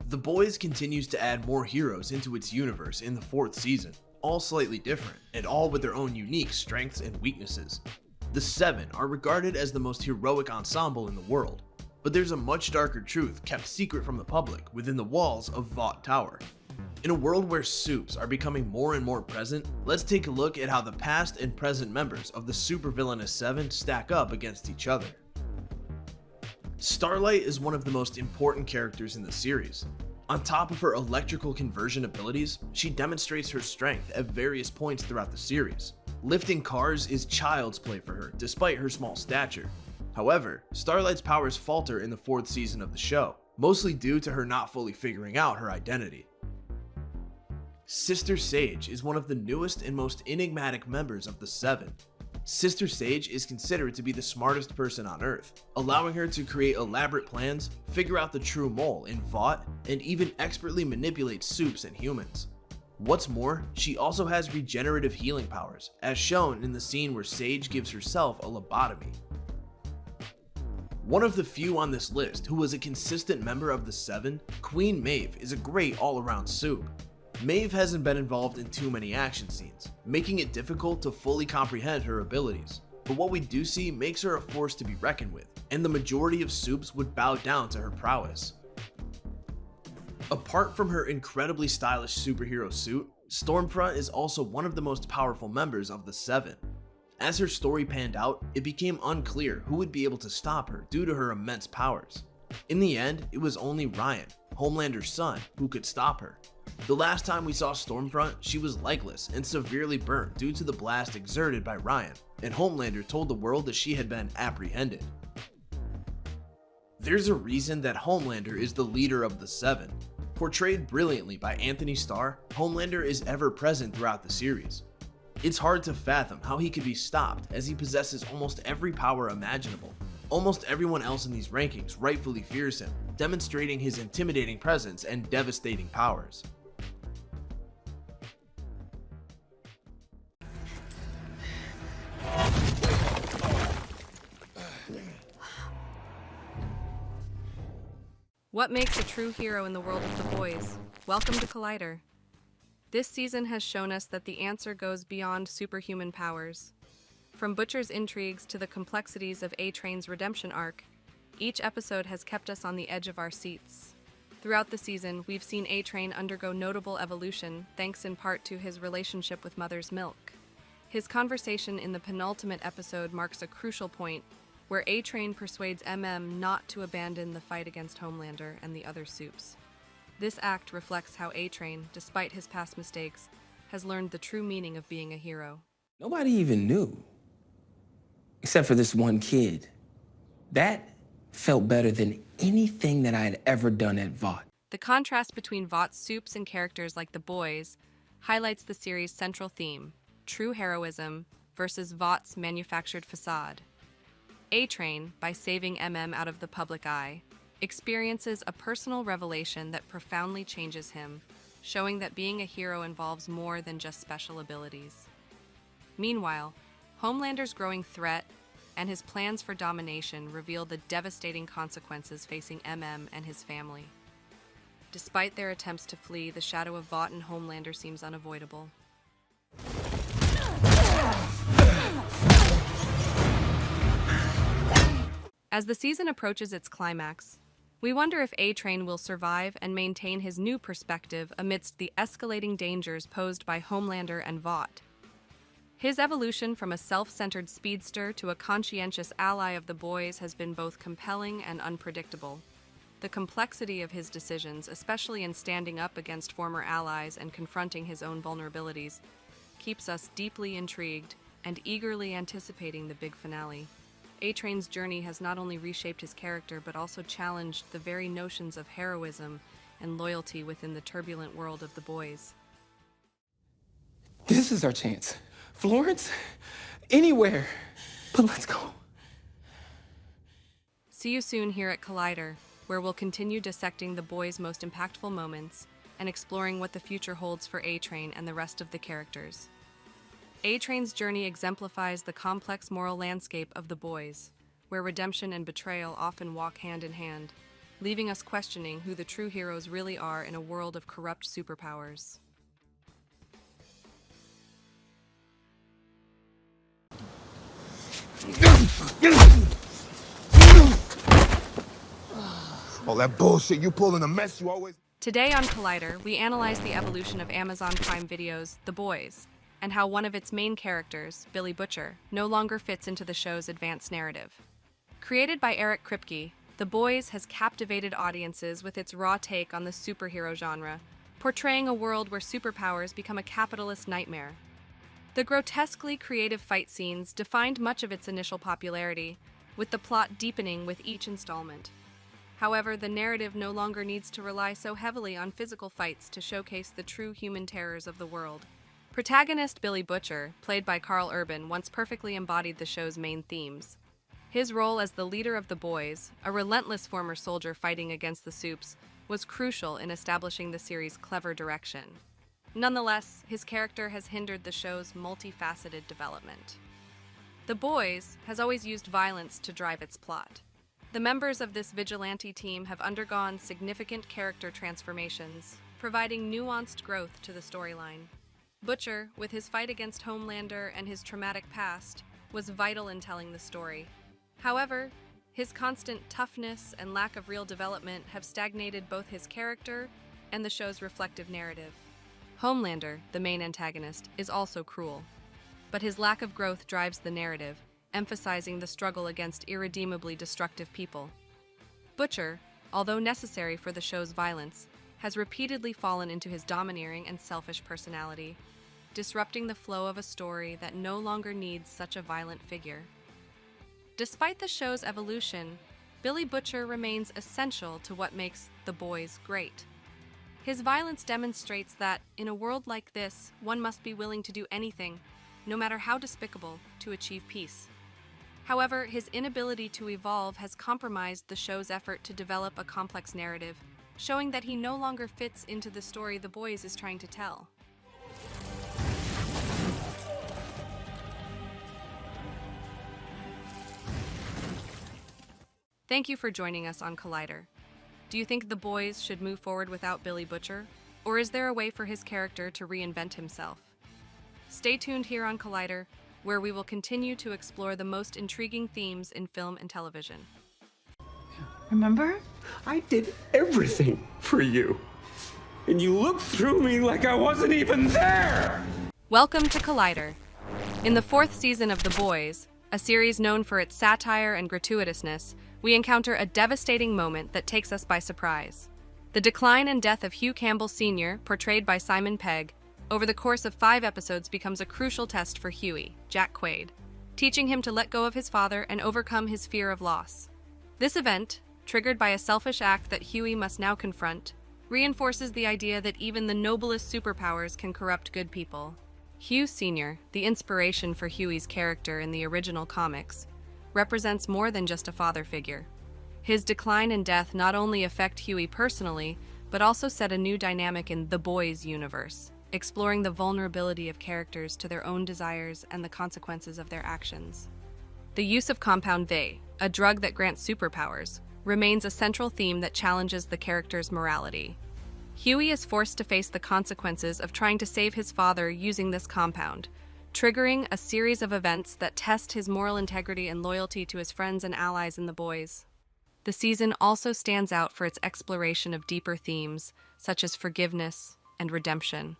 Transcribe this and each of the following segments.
The Boys continues to add more heroes into its universe in the 4th season, all slightly different, and all with their own unique strengths and weaknesses. The Seven are regarded as the most heroic ensemble in the world, but there's a much darker truth kept secret from the public within the walls of Vought Tower. In a world where supes are becoming more and more present, let's take a look at how the past and present members of the supervillainous Seven stack up against each other. Starlight is one of the most important characters in the series. On top of her electrical conversion abilities, she demonstrates her strength at various points throughout the series. Lifting cars is child's play for her despite her small stature. However, Starlight's powers falter in the 4th season of the show, mostly due to her not fully figuring out her identity. Sister Sage is one of the newest and most enigmatic members of the Seven. Sister Sage is considered to be the smartest person on Earth, allowing her to create elaborate plans, figure out the true mole in Vought, and even expertly manipulate supes and humans. What's more, she also has regenerative healing powers, as shown in the scene where Sage gives herself a lobotomy. One of the few on this list who was a consistent member of the Seven, Queen Maeve is a great all-around supe. Maeve hasn't been involved in too many action scenes, making it difficult to fully comprehend her abilities, but what we do see makes her a force to be reckoned with, and the majority of supes would bow down to her prowess. Apart from her incredibly stylish superhero suit, Stormfront is also one of the most powerful members of the Seven. As her story panned out, it became unclear who would be able to stop her due to her immense powers. In the end, it was only Ryan, Homelander's son, who could stop her. The last time we saw Stormfront, she was legless and severely burnt due to the blast exerted by Ryan, and Homelander told the world that she had been apprehended. There's a reason that Homelander is the leader of the Seven. Portrayed brilliantly by Anthony Starr, Homelander is ever present throughout the series. It's hard to fathom how he could be stopped, as he possesses almost every power imaginable. Almost everyone else in these rankings rightfully fears him, demonstrating his intimidating presence and devastating powers. What makes a true hero in the world of The Boys? Welcome to Collider. This season has shown us that the answer goes beyond superhuman powers. From Butcher's intrigues to the complexities of A-Train's redemption arc, each episode has kept us on the edge of our seats. Throughout the season, we've seen A-Train undergo notable evolution, thanks in part to his relationship with Mother's Milk. His conversation in the penultimate episode marks a crucial point, where A-Train persuades MM not to abandon the fight against Homelander and the other supes. This act reflects how A-Train, despite his past mistakes, has learned the true meaning of being a hero. Nobody even knew, except for this one kid. That felt better than anything that I had ever done at Vought. The contrast between Vought's supes and characters like the Boys highlights the series' central theme, true heroism versus Vought's manufactured facade. A-Train, by saving MM out of the public eye, experiences a personal revelation that profoundly changes him, showing that being a hero involves more than just special abilities. Meanwhile, Homelander's growing threat and his plans for domination reveal the devastating consequences facing MM and his family. Despite their attempts to flee, the shadow of Vought and Homelander seems unavoidable. As the season approaches its climax, we wonder if A-Train will survive and maintain his new perspective amidst the escalating dangers posed by Homelander and Vought. His evolution from a self-centered speedster to a conscientious ally of the Boys has been both compelling and unpredictable. The complexity of his decisions, especially in standing up against former allies and confronting his own vulnerabilities, keeps us deeply intrigued and eagerly anticipating the big finale. A-Train's journey has not only reshaped his character but also challenged the very notions of heroism and loyalty within the turbulent world of the Boys. This is our chance. Florence? Anywhere. But let's go. See you soon here at Collider, where we'll continue dissecting the Boys' most impactful moments and exploring what the future holds for A-Train and the rest of the characters. A-Train's journey exemplifies the complex moral landscape of the Boys, where redemption and betrayal often walk hand in hand, leaving us questioning who the true heroes really are in a world of corrupt superpowers. All that bullshit you pull in a mess you always... Today on Collider, we analyze the evolution of Amazon Prime Video's The Boys, and how one of its main characters, Billy Butcher, no longer fits into the show's advanced narrative. Created by Eric Kripke, The Boys has captivated audiences with its raw take on the superhero genre, portraying a world where superpowers become a capitalist nightmare. The grotesquely creative fight scenes defined much of its initial popularity, with the plot deepening with each installment. However, the narrative no longer needs to rely so heavily on physical fights to showcase the true human terrors of the world. Protagonist Billy Butcher, played by Carl Urban, once perfectly embodied the show's main themes. His role as the leader of the Boys, a relentless former soldier fighting against the Supes, was crucial in establishing the series' clever direction. Nonetheless, his character has hindered the show's multifaceted development. The Boys has always used violence to drive its plot. The members of this vigilante team have undergone significant character transformations, providing nuanced growth to the storyline. Butcher, with his fight against Homelander and his traumatic past, was vital in telling the story. However, his constant toughness and lack of real development have stagnated both his character and the show's reflective narrative. Homelander, the main antagonist, is also cruel, but his lack of growth drives the narrative, emphasizing the struggle against irredeemably destructive people. Butcher, although necessary for the show's violence, has repeatedly fallen into his domineering and selfish personality, disrupting the flow of a story that no longer needs such a violent figure. Despite the show's evolution, Billy Butcher remains essential to what makes The Boys great. His violence demonstrates that, in a world like this, one must be willing to do anything, no matter how despicable, to achieve peace. However, his inability to evolve has compromised the show's effort to develop a complex narrative, showing that he no longer fits into the story The Boys is trying to tell. Thank you for joining us on Collider. Do you think The Boys should move forward without Billy Butcher, or is there a way for his character to reinvent himself? Stay tuned here on Collider, where we will continue to explore the most intriguing themes in film and television. Remember? I did everything for you. And you looked through me like I wasn't even there! Welcome to Collider. In the 4th season of The Boys, a series known for its satire and gratuitousness, we encounter a devastating moment that takes us by surprise. The decline and death of Hugh Campbell Sr., portrayed by Simon Pegg, over the course of 5 episodes becomes a crucial test for Huey, Jack Quaid, teaching him to let go of his father and overcome his fear of loss. This event, triggered by a selfish act that Huey must now confront, reinforces the idea that even the noblest superpowers can corrupt good people. Hugh Sr., the inspiration for Huey's character in the original comics, represents more than just a father figure. His decline and death not only affect Huey personally, but also set a new dynamic in The Boys universe, exploring the vulnerability of characters to their own desires and the consequences of their actions. The use of Compound V, a drug that grants superpowers, remains a central theme that challenges the character's morality. Huey is forced to face the consequences of trying to save his father using this compound, triggering a series of events that test his moral integrity and loyalty to his friends and allies in The Boys. The season also stands out for its exploration of deeper themes, such as forgiveness and redemption.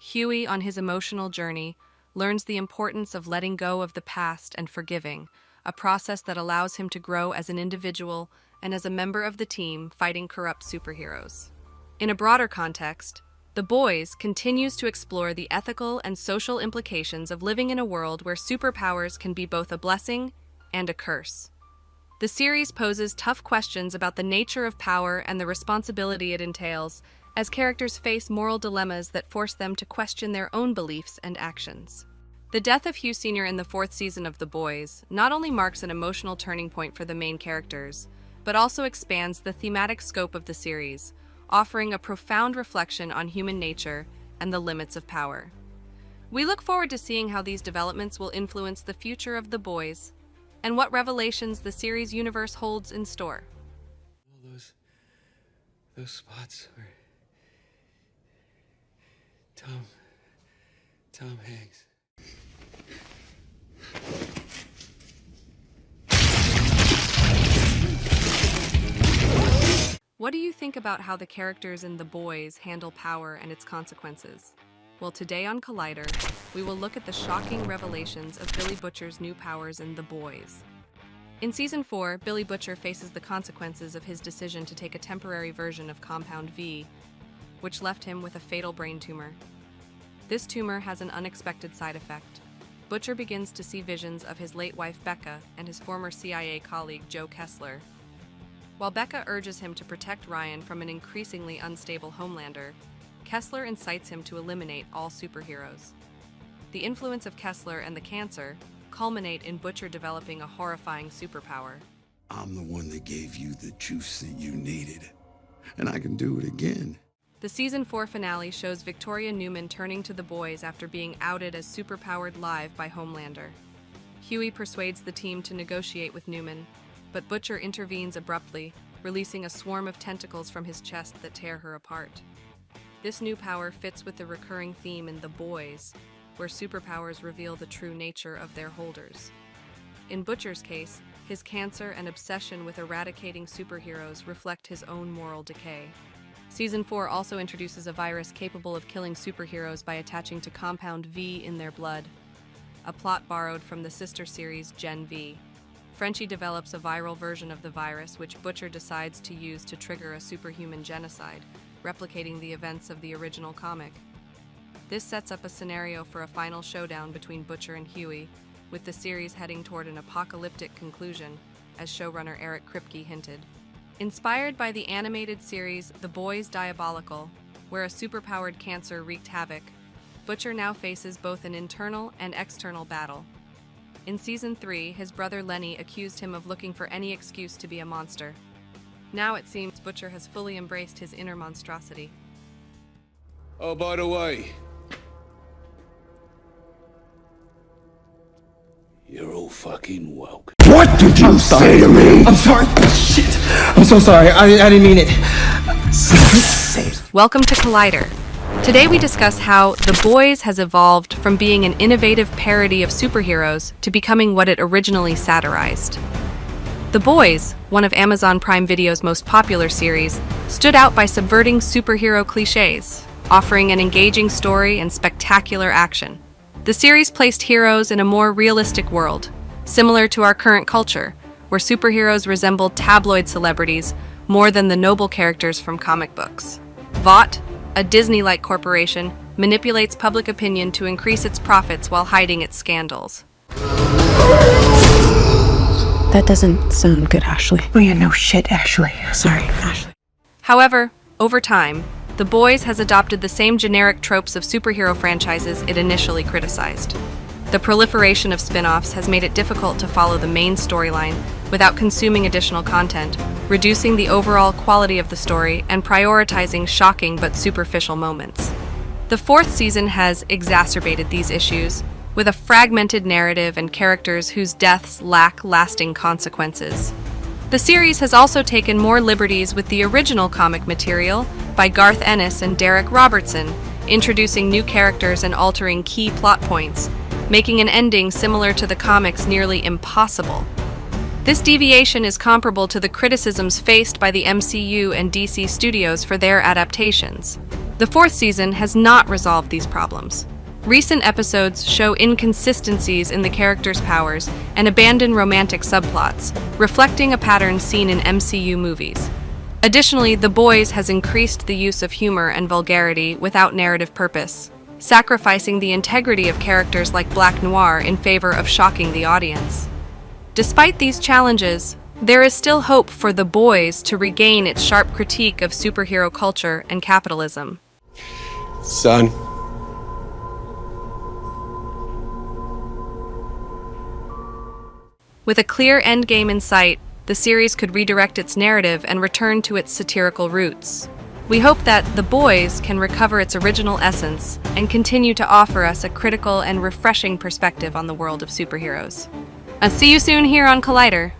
Huey, on his emotional journey, learns the importance of letting go of the past and forgiving, a process that allows him to grow as an individual and as a member of the team fighting corrupt superheroes. In a broader context, The Boys continues to explore the ethical and social implications of living in a world where superpowers can be both a blessing and a curse. The series poses tough questions about the nature of power and the responsibility it entails, as characters face moral dilemmas that force them to question their own beliefs and actions. The death of Hugh Sr. in the 4th season of The Boys not only marks an emotional turning point for the main characters, but also expands the thematic scope of the series, offering a profound reflection on human nature and the limits of power. We look forward to seeing how these developments will influence the future of The Boys and what revelations the series universe holds in store. All those Those spots were Tom Hanks. What do you think about how the characters in The Boys handle power and its consequences? Well, today on Collider, we will look at the shocking revelations of Billy Butcher's new powers in The Boys. In Season 4, Billy Butcher faces the consequences of his decision to take a temporary version of Compound V, which left him with a fatal brain tumor. This tumor has an unexpected side effect. Butcher begins to see visions of his late wife Becca and his former CIA colleague Joe Kessler. While Becca urges him to protect Ryan from an increasingly unstable Homelander, Kessler incites him to eliminate all superheroes. The influence of Kessler and the cancer culminate in Butcher developing a horrifying superpower. I'm the one that gave you the juice that you needed, and I can do it again. The Season 4 finale shows Victoria Newman turning to the boys after being outed as superpowered live by Homelander. Huey persuades the team to negotiate with Newman, but Butcher intervenes abruptly, releasing a swarm of tentacles from his chest that tear her apart. This new power fits with the recurring theme in The Boys, where superpowers reveal the true nature of their holders. In Butcher's case, his cancer and obsession with eradicating superheroes reflect his own moral decay. Season 4 also introduces a virus capable of killing superheroes by attaching to Compound V in their blood, a plot borrowed from the sister series Gen V. Frenchie develops a viral version of the virus, which Butcher decides to use to trigger a superhuman genocide, replicating the events of the original comic. This sets up a scenario for a final showdown between Butcher and Huey, with the series heading toward an apocalyptic conclusion, as showrunner Eric Kripke hinted. Inspired by the animated series The Boys Diabolical, where a superpowered cancer wreaked havoc, Butcher now faces both an internal and external battle. In Season 3, his brother Lenny accused him of looking for any excuse to be a monster. Now it seems Butcher has fully embraced his inner monstrosity. Oh, by the way, you're all fucking welcome. What did you say to me? I'm sorry. Shit. I'm so sorry. I didn't mean it. Welcome to Collider. Today we discuss how The Boys has evolved from being an innovative parody of superheroes to becoming what it originally satirized. The Boys, one of Amazon Prime Video's most popular series, stood out by subverting superhero cliches, offering an engaging story and spectacular action. The series placed heroes in a more realistic world, similar to our current culture, where superheroes resembled tabloid celebrities more than the noble characters from comic books. Vought, a Disney-like corporation, manipulates public opinion to increase its profits while hiding its scandals. That doesn't sound good, Ashley. Oh yeah, no shit, Ashley. Sorry, Ashley. However, over time, The Boys has adopted the same generic tropes of superhero franchises it initially criticized. The proliferation of spin-offs has made it difficult to follow the main storyline without consuming additional content, reducing the overall quality of the story and prioritizing shocking but superficial moments. The fourth season has exacerbated these issues, with a fragmented narrative and characters whose deaths lack lasting consequences. The series has also taken more liberties with the original comic material by Garth Ennis and Derek Robertson, introducing new characters and altering key plot points, making an ending similar to the comics nearly impossible. This deviation is comparable to the criticisms faced by the MCU and DC studios for their adaptations. The fourth season has not resolved these problems. Recent episodes show inconsistencies in the characters' powers and abandon romantic subplots, reflecting a pattern seen in MCU movies. Additionally, The Boys has increased the use of humor and vulgarity without narrative purpose, sacrificing the integrity of characters like Black Noir in favor of shocking the audience. Despite these challenges, there is still hope for The Boys to regain its sharp critique of superhero culture and capitalism. Son. With a clear endgame in sight, the series could redirect its narrative and return to its satirical roots. We hope that The Boys can recover its original essence and continue to offer us a critical and refreshing perspective on the world of superheroes. I'll see you soon here on Collider.